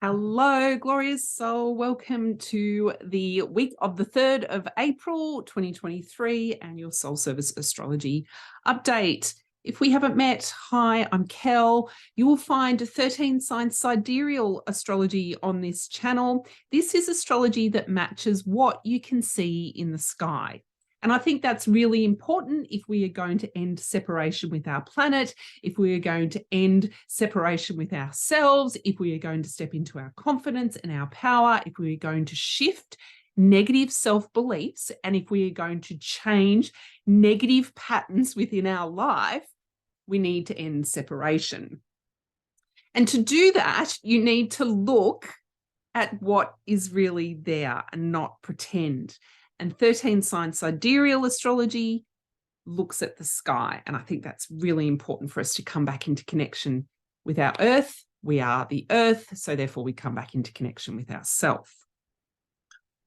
Hello, glorious soul. Welcome to the week of the 3rd of April, 2023, and your Soul Service Astrology update. If we haven't met, hi, I'm Kel. You will find 13 signs sidereal astrology on this channel. This is astrology that matches what you can see in the sky. And I think that's really important if we are going to end separation with our planet, if we are going to end separation with ourselves, if we are going to step into our confidence and our power, if we are going to shift negative self-beliefs, and if we are going to change negative patterns within our life, we need to end separation. And to do that, you need to look at what is really there and not pretend. And 13 sign sidereal astrology looks at the sky. And I think that's really important for us to come back into connection with our earth. We are the earth, so therefore we come back into connection with ourselves.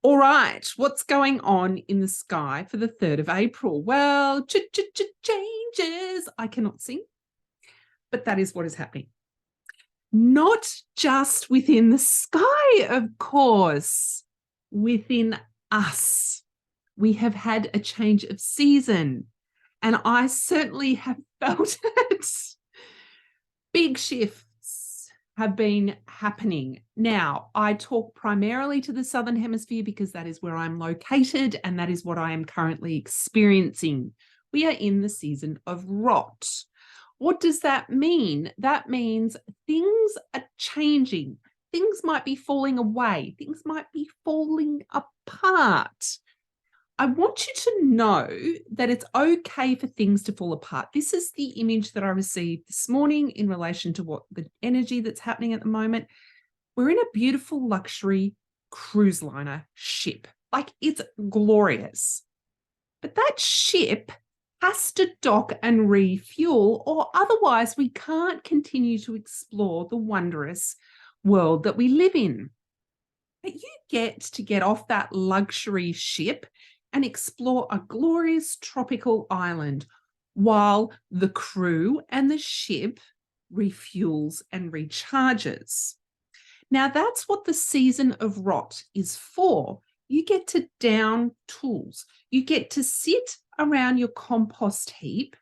All right, what's going on in the sky for the 3rd of April? Well, changes. I cannot sing, but that is what is happening. Not just within the sky, of course, within us. We have had a change of season, and I certainly have felt it. Big shifts have been happening. Now, I talk primarily to the Southern Hemisphere because that is where I'm located, and that is what I am currently experiencing. We are in the season of rot. What does that mean? That means things are changing. Things might be falling away. Things might be falling apart. I want you to know that it's okay for things to fall apart. This is the image that I received this morning in relation to what the energy that's happening at the moment. We're in a beautiful luxury cruise liner ship. Like, it's glorious. But that ship has to dock and refuel, or otherwise we can't continue to explore the wondrous world that we live in. But you get to get off that luxury ship and explore a glorious tropical island while the crew and the ship refuels and recharges. Now, that's what the season of rot is for. You get to down tools. You get to sit around your compost heap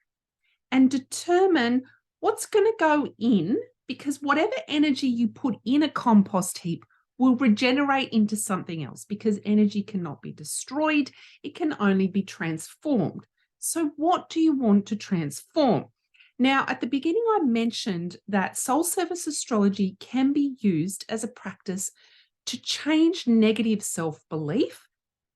and determine what's going to go in, because whatever energy you put in a compost heap will regenerate into something else, because energy cannot be destroyed. It can only be transformed. So what do you want to transform? Now, at the beginning, I mentioned that soul service astrology can be used as a practice to change negative self-belief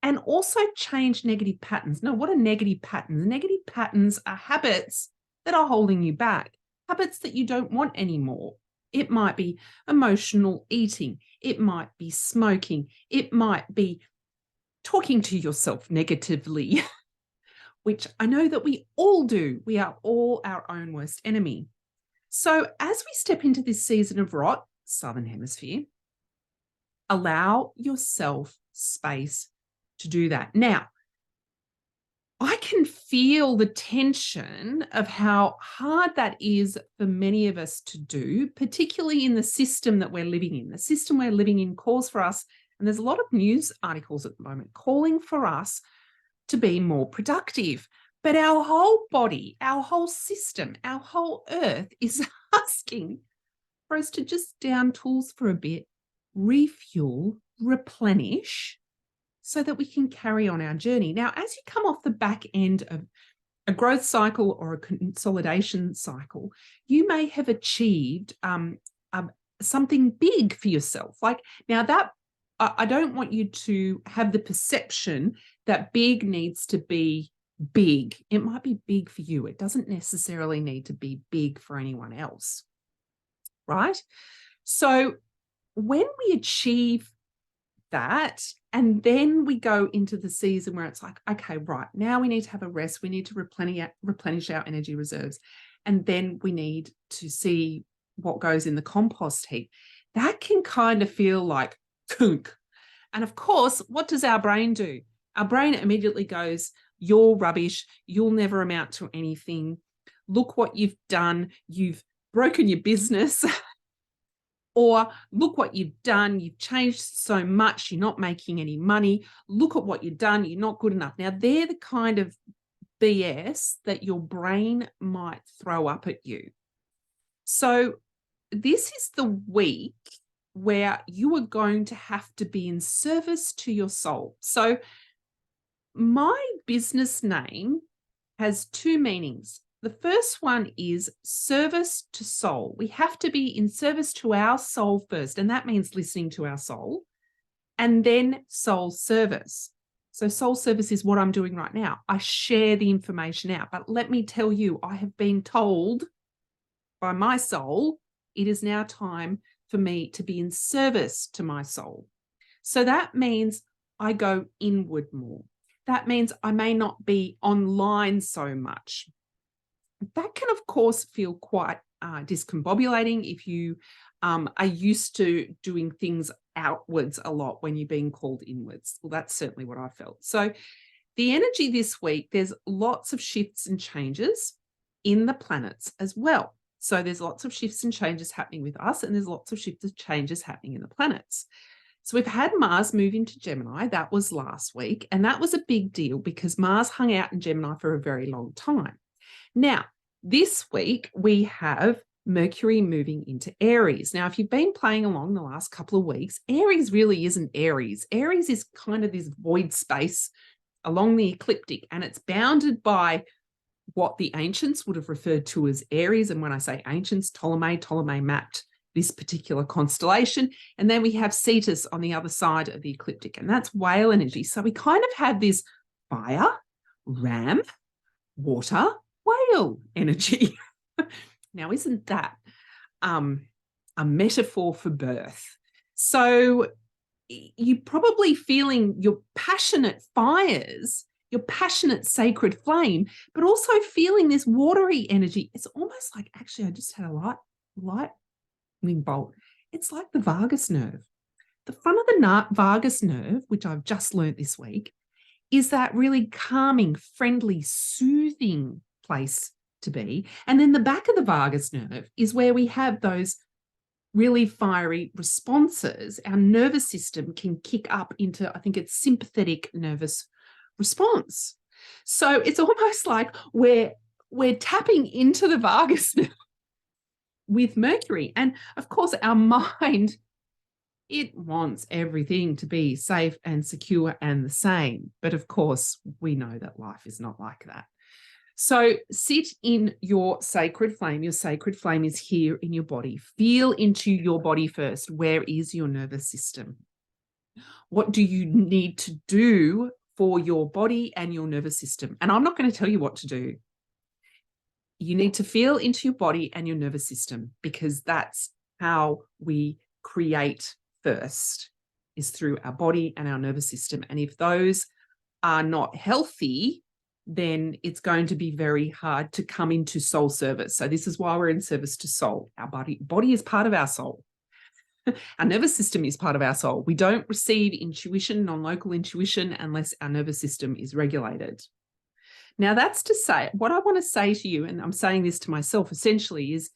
and also change negative patterns. Now, what are negative patterns? Negative patterns are habits that are holding you back, habits that you don't want anymore. It might be emotional eating. It might be smoking. It might be talking to yourself negatively, which I know that we all do. We are all our own worst enemy. So as we step into this season of rot, Southern Hemisphere, allow yourself space to do that. Now, I can feel the tension of how hard that is for many of us to do, particularly in the system that we're living in. The system we're living in calls for us, and there's a lot of news articles at the moment calling for us to be more productive. But our whole body, our whole system, our whole earth is asking for us to just down tools for a bit, refuel, replenish, so that we can carry on our journey. Now, as you come off the back end of a growth cycle or a consolidation cycle, you may have achieved something big for yourself. Like, now that I don't want you to have the perception that big needs to be big. It might be big for you. It doesn't necessarily need to be big for anyone else, right? So when we achieve that, and then we go into the season where it's like, okay, right, now we need to have a rest. We need to replenish our energy reserves. And then we need to see what goes in the compost heap. That can kind of feel like kunk. And of course, what does our brain do? Our brain immediately goes, you're rubbish. You'll never amount to anything. Look what you've done. You've broken your business. Or look what you've done. You've changed so much. You're not making any money. Look at what you've done. You're not good enough. Now, they're the kind of BS that your brain might throw up at you. So this is the week where you are going to have to be in service to your soul. So my business name has two meanings. The first one is service to soul. We have to be in service to our soul first, and that means listening to our soul, and then soul service. So soul service is what I'm doing right now. I share the information out, but let me tell you, I have been told by my soul, it is now time for me to be in service to my soul. So that means I go inward more. That means I may not be online so much. That can, of course, feel quite discombobulating if you are used to doing things outwards a lot when you're being called inwards. Well, that's certainly what I felt. So the energy this week, there's lots of shifts and changes in the planets as well. So there's lots of shifts and changes happening with us, and there's lots of shifts and changes happening in the planets. So we've had Mars move into Gemini. That was last week, and that was a big deal because Mars hung out in Gemini for a very long time. Now, this week we have Mercury moving into Aries. Now, if you've been playing along the last couple of weeks, Aries really isn't Aries. Aries is kind of this void space along the ecliptic, and it's bounded by what the ancients would have referred to as Aries. And when I say ancients, Ptolemy mapped this particular constellation. And then we have Cetus on the other side of the ecliptic, and that's whale energy. So we kind of had this fire, ram, water, whale energy. Now, isn't that a metaphor for birth? So you're probably feeling your passionate fires, your passionate sacred flame, but also feeling this watery energy. It's almost like, actually, I just had a lightning bolt. It's like the vagus nerve. The front of the vagus nerve, which I've just learned this week, is that really calming, friendly, soothing place to be. And then the back of the vagus nerve is where we have those really fiery responses. Our nervous system can kick up into, I think it's sympathetic nervous response. So it's almost like we're tapping into the vagus nerve with Mercury. And of course, our mind, it wants everything to be safe and secure and the same. But of course, we know that life is not like that. So sit in your sacred flame. Your sacred flame is here in your body. Feel into your body first. Where is your nervous system? What do you need to do for your body and your nervous system? And I'm not going to tell you what to do. You need to feel into your body and your nervous system, because that's how we create first, is through our body and our nervous system. And if those are not healthy, then it's going to be very hard to come into soul service. So this is why we're in service to soul. Our body is part of our soul. Our nervous system is part of our soul. We don't receive intuition, non-local intuition, unless our nervous system is regulated. Now, that's to say, what I want to say to you, and I'm saying this to myself essentially, is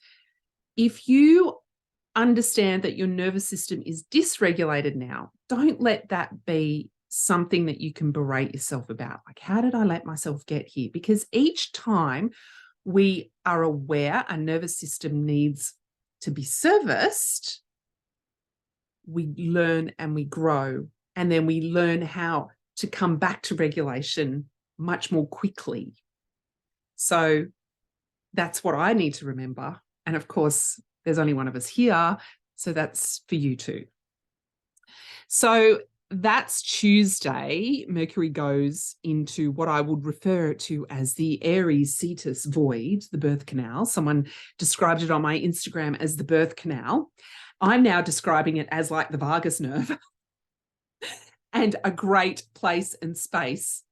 if you understand that your nervous system is dysregulated now, don't let that be something that you can berate yourself about. Like, how did I let myself get here? Because each time we are aware our nervous system needs to be serviced, we learn and we grow, and then we learn how to come back to regulation much more quickly. So that's what I need to remember. And of course, there's only one of us here, so that's for you too. So that's Tuesday. Mercury goes into what I would refer to as the Aries Cetus void, the birth canal. Someone described it on my Instagram as the birth canal. I'm now describing it as like the vagus nerve and a great place and space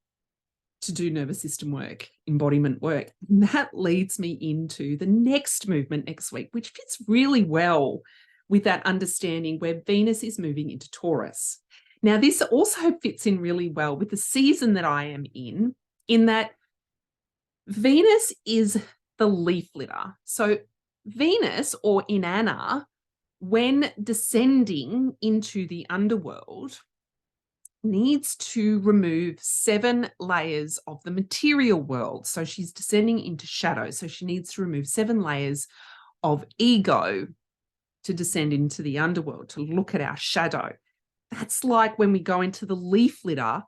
to do nervous system work, embodiment work. And that leads me into the next movement next week, which fits really well with that understanding where Venus is moving into Taurus. Now, this also fits in really well with the season that I am in that Venus is the leaf litter. So Venus, or Inanna, when descending into the underworld, needs to remove 7 layers of the material world. So she's descending into shadow. So she needs to remove 7 layers of ego to descend into the underworld, to look at our shadow. That's like when we go into the leaf litter,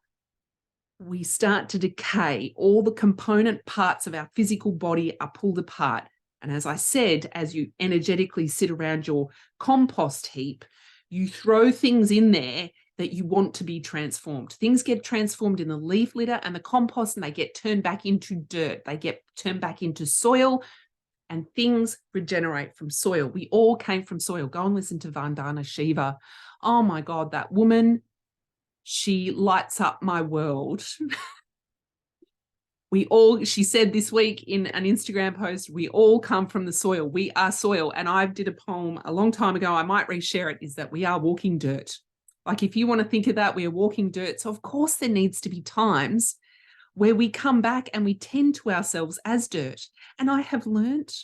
we start to decay. All the component parts of our physical body are pulled apart. And as I said, as you energetically sit around your compost heap, you throw things in there that you want to be transformed. Things get transformed in the leaf litter and the compost, and they get turned back into dirt. They get turned back into soil, and things regenerate from soil. We all came from soil. Go and listen to Vandana Shiva. Oh my God, that woman, she lights up my world. She said this week in an Instagram post, we all come from the soil. We are soil. And I did a poem a long time ago, I might reshare it, is that we are walking dirt. Like if you want to think of that, we are walking dirt. So of course there needs to be times where we come back and we tend to ourselves as dirt. And I have learnt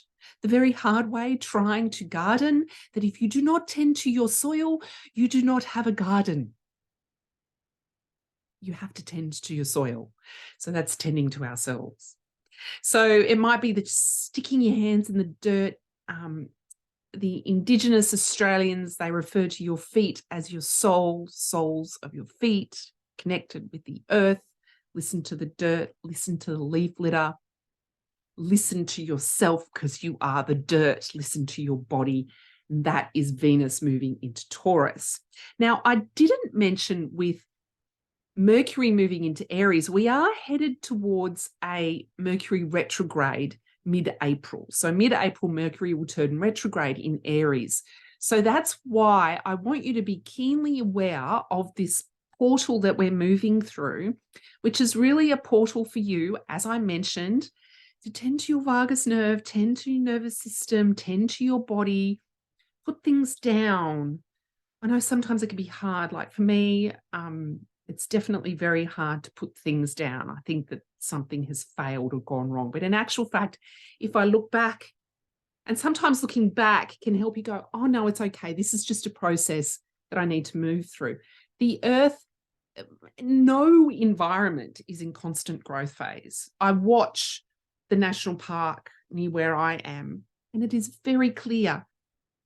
the very hard way trying to garden that if you do not tend to your soil, you do not have a garden. You have to tend to your soil. So that's tending to ourselves. So it might be that sticking your hands in the dirt. The Indigenous Australians, they refer to your feet as your soles of your feet, connected with the earth. Listen to the dirt, listen to the leaf litter, listen to yourself because you are the dirt, listen to your body. That is Venus moving into Taurus. Now, I didn't mention with Mercury moving into Aries, we are headed towards a Mercury retrograde mid-April. So mid-April, Mercury will turn retrograde in Aries. So that's why I want you to be keenly aware of this portal that we're moving through, which is really a portal for you, as I mentioned, to tend to your vagus nerve, tend to your nervous system, tend to your body, put things down. I know sometimes it can be hard. Like for me, it's definitely very hard to put things down. I think that something has failed or gone wrong. But in actual fact, if I look back, and sometimes looking back can help you go, oh, no, it's okay. This is just a process that I need to move through. The earth, no environment is in constant growth phase. I watch the national park near where I am, and it is very clear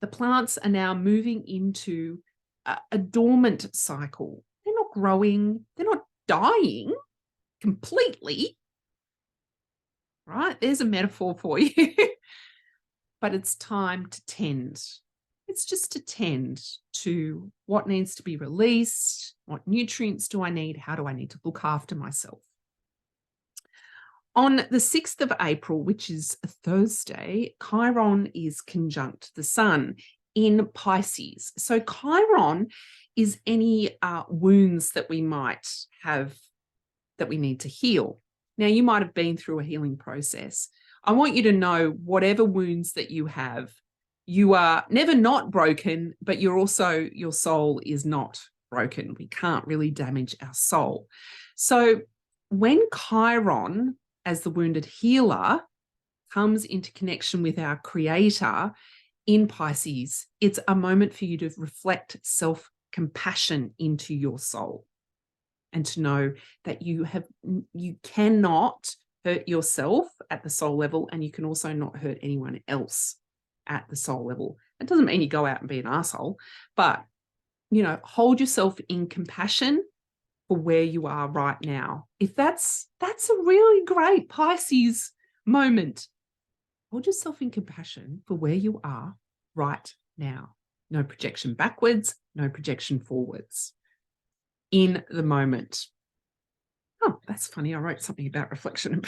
the plants are now moving into a dormant cycle. They're not growing. They're not dying completely. Right? There's a metaphor for you. But it's time to tend. It's just to tend to what needs to be released, what nutrients do I need, how do I need to look after myself. On the 6th of April, which is a Thursday, Chiron is conjunct the sun in Pisces. So Chiron is any wounds that we might have that we need to heal. Now, you might have been through a healing process. I want you to know whatever wounds that you have, you are never not broken, but your soul is not broken. We can't really damage our soul. So when Chiron, as the wounded healer, comes into connection with our creator in Pisces, it's a moment for you to reflect self-compassion into your soul and to know that you cannot hurt yourself at the soul level, and you can also not hurt anyone else at the soul level. It doesn't mean you go out and be an asshole, but, hold yourself in compassion for where you are right now. If that's a really great Pisces moment. Hold yourself in compassion for where you are right now. No projection backwards, no projection forwards. In the moment. Oh, that's funny. I wrote something about reflection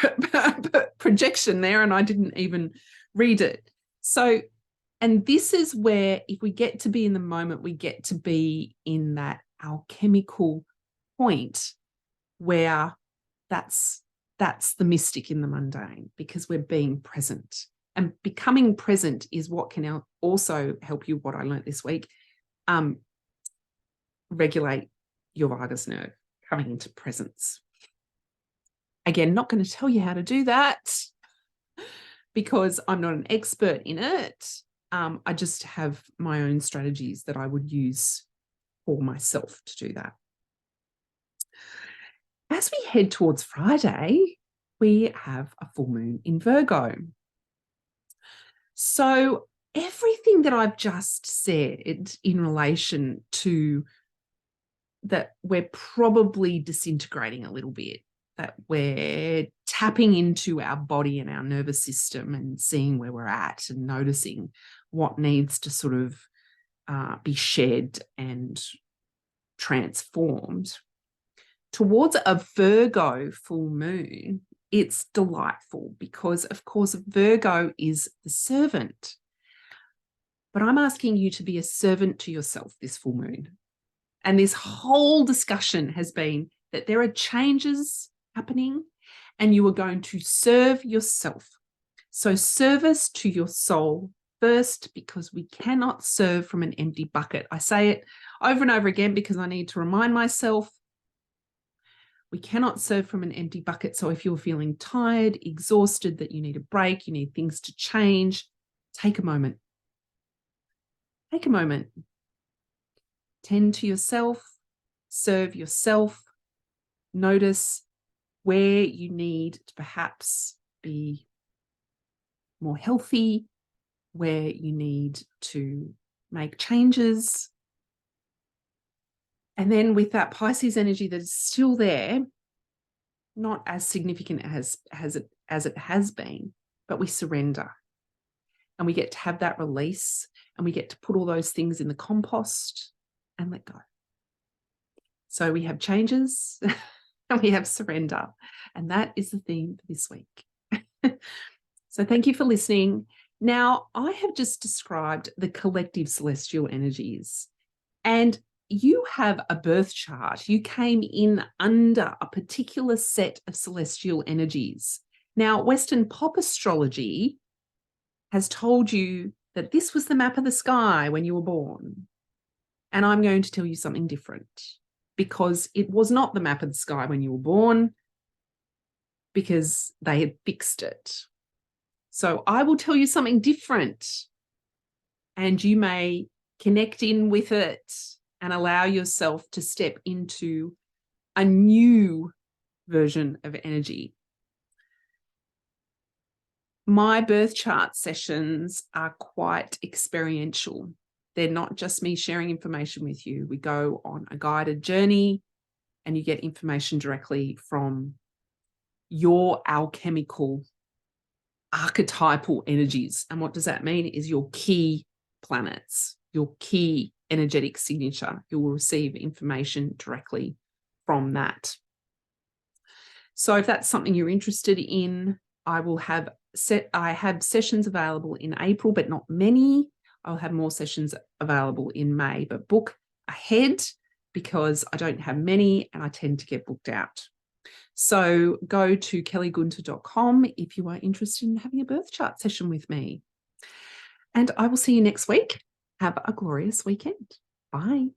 and projection there, and I didn't even read it. So, and this is where, if we get to be in the moment, we get to be in that alchemical point where that's the mystic in the mundane, because we're being present. And becoming present is what can also help you, what I learned this week, regulate your vagus nerve, coming into presence. Again, not going to tell you how to do that because I'm not an expert in it. I just have my own strategies that I would use for myself to do that. As we head towards Friday, we have a full moon in Virgo. So everything that I've just said in relation to that, we're probably disintegrating a little bit, that we're tapping into our body and our nervous system and seeing where we're at and noticing what needs to sort of be shed and transformed. Towards a Virgo full moon, it's delightful because, of course, Virgo is the servant. But I'm asking you to be a servant to yourself this full moon. And this whole discussion has been that there are changes happening and you are going to serve yourself. So service to your soul first, because we cannot serve from an empty bucket. I say it over and over again because I need to remind myself. We cannot serve from an empty bucket. So if you're feeling tired, exhausted, that you need a break, you need things to change, take a moment. Take a moment. Tend to yourself, serve yourself, notice where you need to perhaps be more healthy, where you need to make changes. And then with that Pisces energy that is still there, not as significant as it has been, but we surrender. And we get to have that release, and we get to put all those things in the compost and let go. So we have changes and we have surrender. And that is the theme for this week. So thank you for listening. Now, I have just described the collective celestial energies, and you have a birth chart. You came in under a particular set of celestial energies. Now, Western pop astrology has told you that this was the map of the sky when you were born. And I'm going to tell you something different, because it was not the map of the sky when you were born, because they had fixed it. So I will tell you something different, and you may connect in with it and allow yourself to step into a new version of energy. My birth chart sessions are quite experiential. They're not just me sharing information with you. We go on a guided journey and you get information directly from your alchemical, archetypal energies. And what does that mean? Is your key planets, your key energetic signature. You will receive information directly from that. So if that's something you're interested in, I have sessions available in April, but not many. I'll have more sessions available in May, but book ahead because I don't have many and I tend to get booked out. So go to kellygunter.com if you are interested in having a birth chart session with me. And I will see you next week. Have a glorious weekend. Bye.